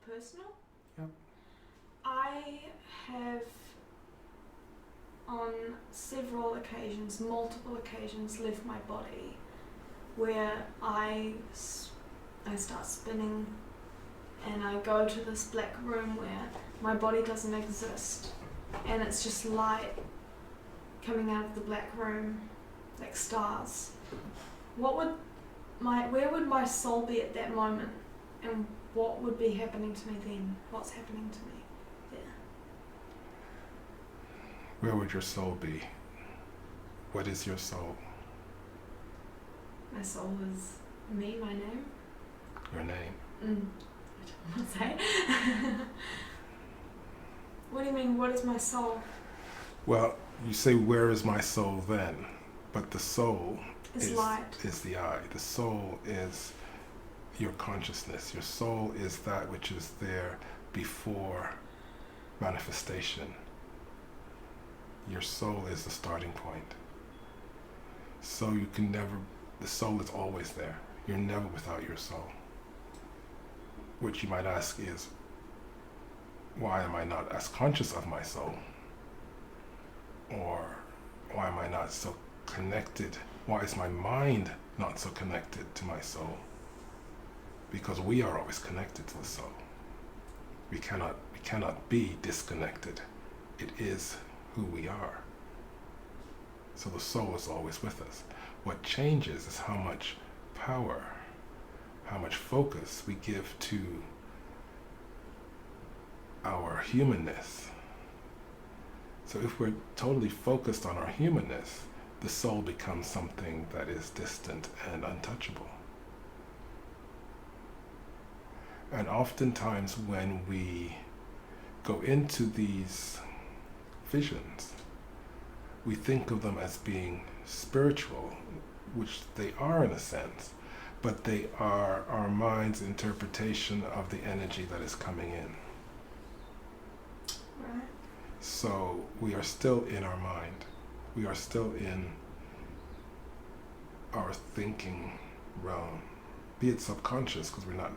personal? Yep. I have on several occasions, multiple occasions, left my body where I start spinning and I go to this black room where my body doesn't exist and it's just light coming out of the black room like stars. Where would my soul be at that moment, and what would be happening to me then? What's happening to me there? Where would your soul be? What is your soul? My soul is me, my name. Your name? I don't want to say. What do you mean, what is my soul? Well, you say, where is my soul then? But the soul is light. Is the I. The soul is your consciousness. Your soul is that which is there before manifestation. Your soul is the starting point. So you can never, the soul is always there. You're never without your soul. What you might ask is, why am I not as conscious of my soul? Or why am I not so connected? Why is my mind not so connected to my soul? Because we are always connected to the soul. We cannot be disconnected. It is who we are. So the soul is always with us. What changes is how much power, how much focus we give to our humanness. So if we're totally focused on our humanness, the soul becomes something that is distant and untouchable. And oftentimes when we go into these visions, we think of them as being spiritual, which they are in a sense, but they are our mind's interpretation of the energy that is coming in. Right. So we are still in our mind. We are still in our thinking realm, be it subconscious, because we're not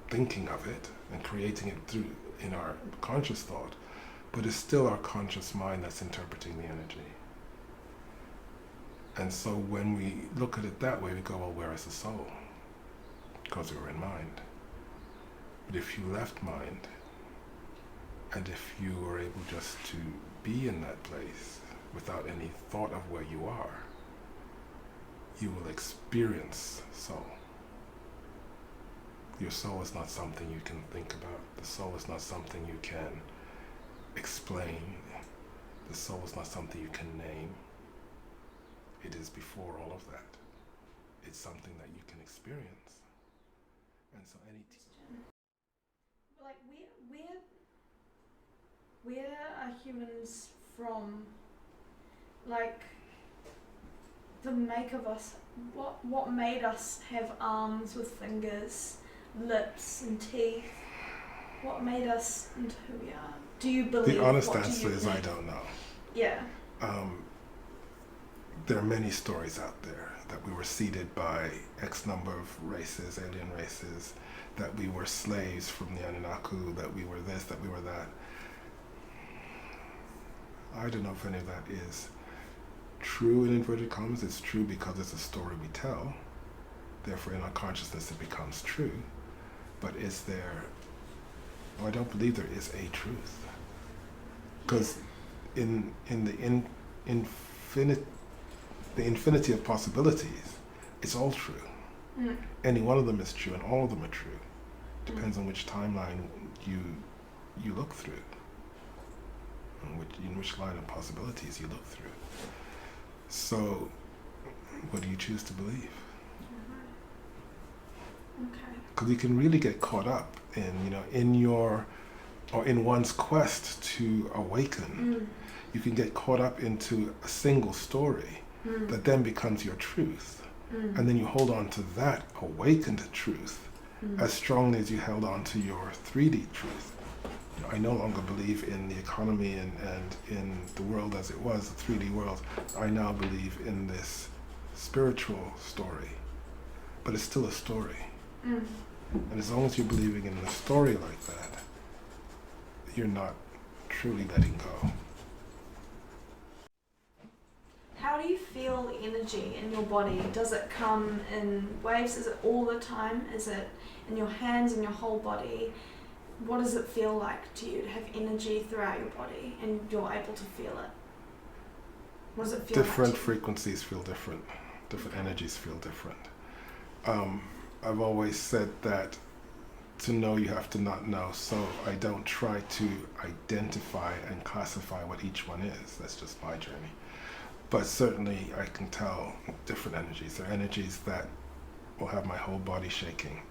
thinking of it and creating it through in our conscious thought, but it's still our conscious mind that's interpreting the energy. And so when we look at it that way, we go, well, where is the soul? Because we were in mind. But if you left mind, and if you were able just to be in that place without any thought of where you are, you will experience soul. Your soul is not something you can think about. The soul is not something you can explain. The soul is not something you can name. It is before all of that. It's something that you can experience. And so any like where are humans from? Like the make of us, what made us have arms with fingers, lips and teeth? What made us into who we are? Do you believe? The honest answer is I don't know. Yeah. There are many stories out there that we were seeded by X number of races, alien races, that we were slaves from the Anunnaki, that we were this, that we were that. I don't know if any of that is true in inverted commas. It's true because it's a story we tell. Therefore, in our consciousness, it becomes true. But is there? Well, I don't believe there is a truth. Because in the infinity of possibilities, it's all true. Mm. Any one of them is true, and all of them are true. Depends on which timeline you look through, in which line of possibilities you look through. So, what do you choose to believe? Okay. Because you can really get caught up in one's quest to awaken. You can get caught up into a single story that then becomes your truth. And then you hold on to that awakened truth as strongly as you held on to your 3D truth. I no longer believe in the economy and in the world as it was, the 3D world. I now believe in this spiritual story. But it's still a story. And as long as you're believing in the story like that, you're not truly letting go. How do you feel energy in your body? Does it come in waves? Is it all the time? Is it in your hands and your whole body? What does it feel like to you to have energy throughout your body and you're able to feel it? What does it feel Different like? frequencies feel different. Different energies feel different. I've always said that to know you have to not know, so I don't try to identify and classify what each one is. That's just my journey. But certainly I can tell different energies. There are energies that will have my whole body shaking.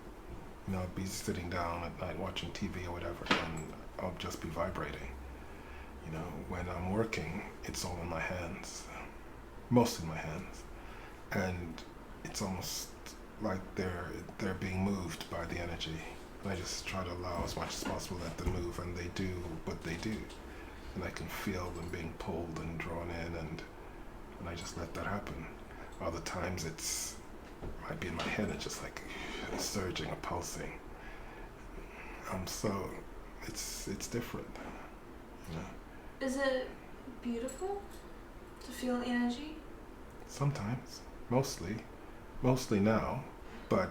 You know, I'll be sitting down at night watching TV or whatever, and I'll just be vibrating. You know, when I'm working, it's all in my hands, mostly my hands, and it's almost like they're being moved by the energy. And I just try to allow as much as possible that they move, and they do what they do, and I can feel them being pulled and drawn in, and I just let that happen. Other times might be in my head, it's just like surging or pulsing. So it's different. You know? Is it beautiful to feel energy? Sometimes, mostly now, but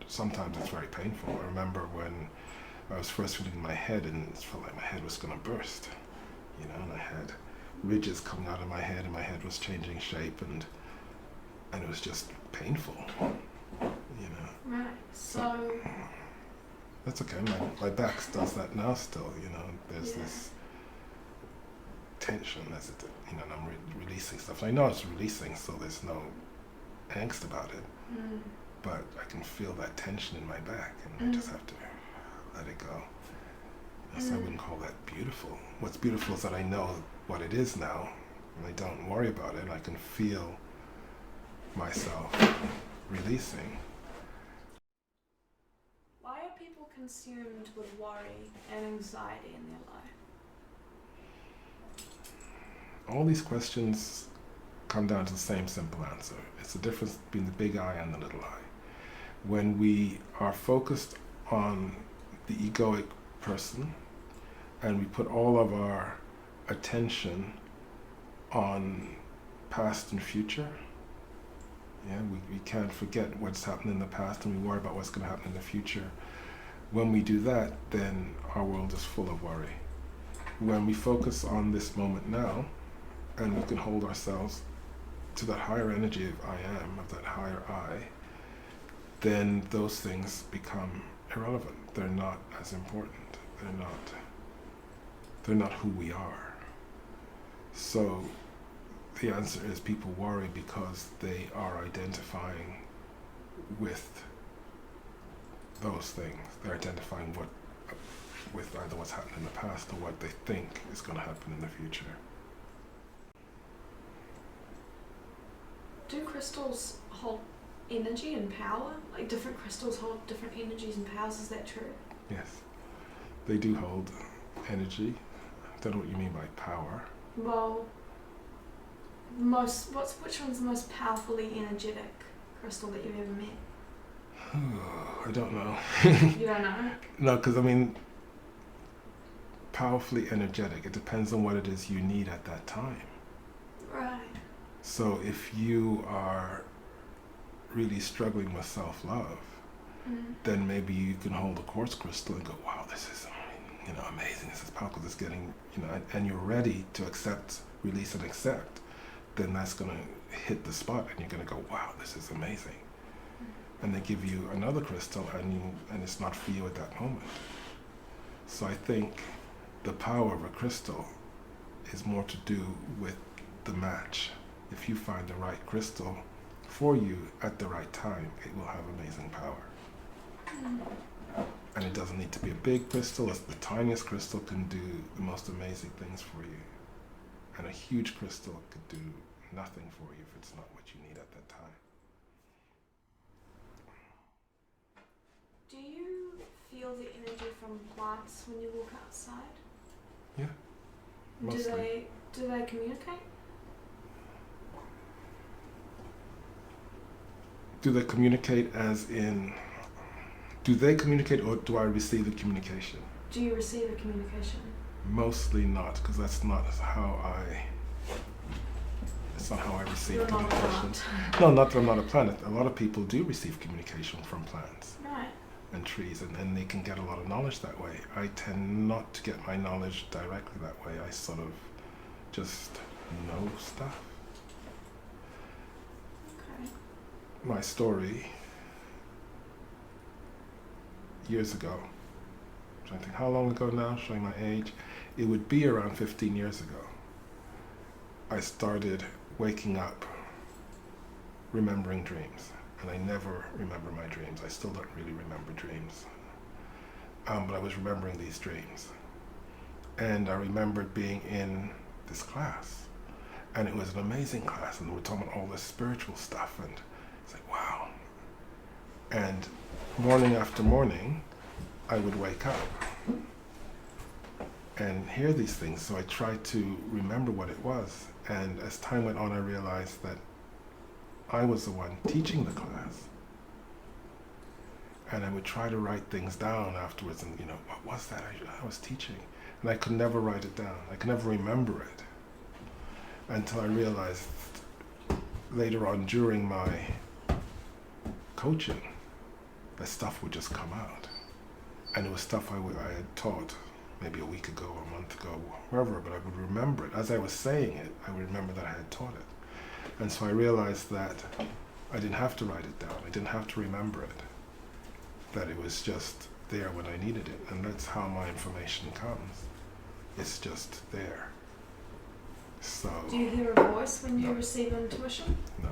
sometimes it's very painful. I remember when I was first feeling my head, and it felt like my head was going to burst. You know, and I had ridges coming out of my head, and my head was changing shape, and it was just painful, you know. Right, so... That's okay, my back does that now still, you know. There's this tension, you know, and I'm releasing stuff. I know it's releasing, so there's no angst about it, but I can feel that tension in my back, and I just have to let it go. So I wouldn't call that beautiful. What's beautiful is that I know what it is now, and I don't worry about it. I can feel myself releasing. Why are people consumed with worry and anxiety in their life? All these questions come down to the same simple answer. It's the difference between the big I and the little I. When we are focused on the egoic person, and we put all of our attention on past and future, we can't forget what's happened in the past, and we worry about what's going to happen in the future. When we do that, then our world is full of worry. When we focus on this moment now, and we can hold ourselves to that higher energy of I am, of that higher I, then those things become irrelevant. They're not as important. They're not who we are. So the answer is people worry because they are identifying with those things. They're identifying with either what's happened in the past or what they think is going to happen in the future. Do crystals hold energy and power? Like different crystals hold different energies and powers, is that true? Yes, they do hold energy. I don't know what you mean by power. Well, which one's the most powerfully energetic crystal that you've ever met? I don't know. You don't know? No, because I mean, powerfully energetic, it depends on what it is you need at that time. Right. So if you are really struggling with self-love, then maybe you can hold a quartz crystal and go, wow, this is amazing, this is powerful, this is getting, and you're ready to accept, release and accept, then that's going to hit the spot and you're going to go, wow, this is amazing. And they give you another crystal and it's not for you at that moment. So I think the power of a crystal is more to do with the match. If you find the right crystal for you at the right time, it will have amazing power. And it doesn't need to be a big crystal. The tiniest crystal can do the most amazing things for you. And a huge crystal could do nothing for you if it's not what you need at that time. Do you feel the energy from plants when you walk outside? Yeah, mostly. Do they communicate? Do they communicate as in Do they communicate or do I receive the communication? Do you receive a communication? Mostly not, because that's not how I receive You're not a communication. plant. No, not that I'm not a plant. A lot of people do receive communication from plants Right. and trees, and they can get a lot of knowledge that way. I tend not to get my knowledge directly that way. I sort of just know stuff. Okay. My story, years ago, I'm trying to think how long ago now, showing my age, it would be around 15 years ago. I started waking up remembering dreams, and I never remember my dreams. I still don't really remember dreams, but I was remembering these dreams, and I remembered being in this class, and it was an amazing class, and we were talking about all this spiritual stuff, and it's like, wow. And morning after morning, I would wake up and hear these things, so I tried to remember what it was. And as time went on, I realized that I was the one teaching the class. And I would try to write things down afterwards, and what was that I was teaching? And I could never write it down. I could never remember it until I realized later on during my coaching that stuff would just come out. And it was stuff I had taught maybe a week ago or a month ago, wherever, but I would remember it. As I was saying it, I would remember that I had taught it. And so I realized that I didn't have to write it down. I didn't have to remember it. That it was just there when I needed it. And that's how my information comes. It's just there. So. Do you hear a voice when you No. receive intuition? No.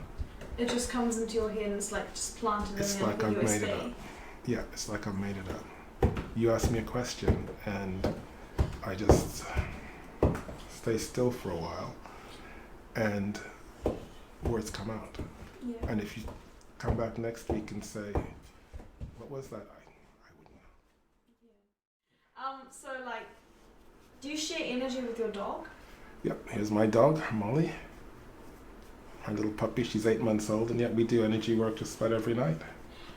It just comes into your head and it's like just planted It's in like the I've USB. made it up. Yeah, it's like I've made it up. You ask me a question and I just stay still for a while and words come out. Yeah. And if you come back next week and say, what was that? I wouldn't know. So like, do you share energy with your dog? Yep, here's my dog, Molly. My little puppy, she's 8 months old, and yet we do energy work just about every night.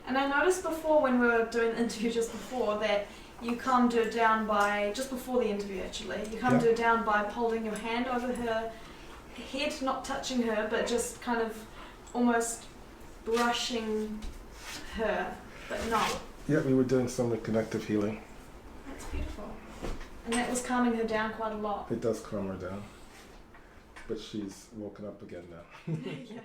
And I noticed before when we were doing the interview just before that you calmed her down by, just before the interview actually, you calmed her down by holding your hand over her head, not touching her, but just kind of almost brushing her, but not. Yeah, we were doing some connective healing. That's beautiful. And that was calming her down quite a lot. It does calm her down. But she's woken up again now. Yeah.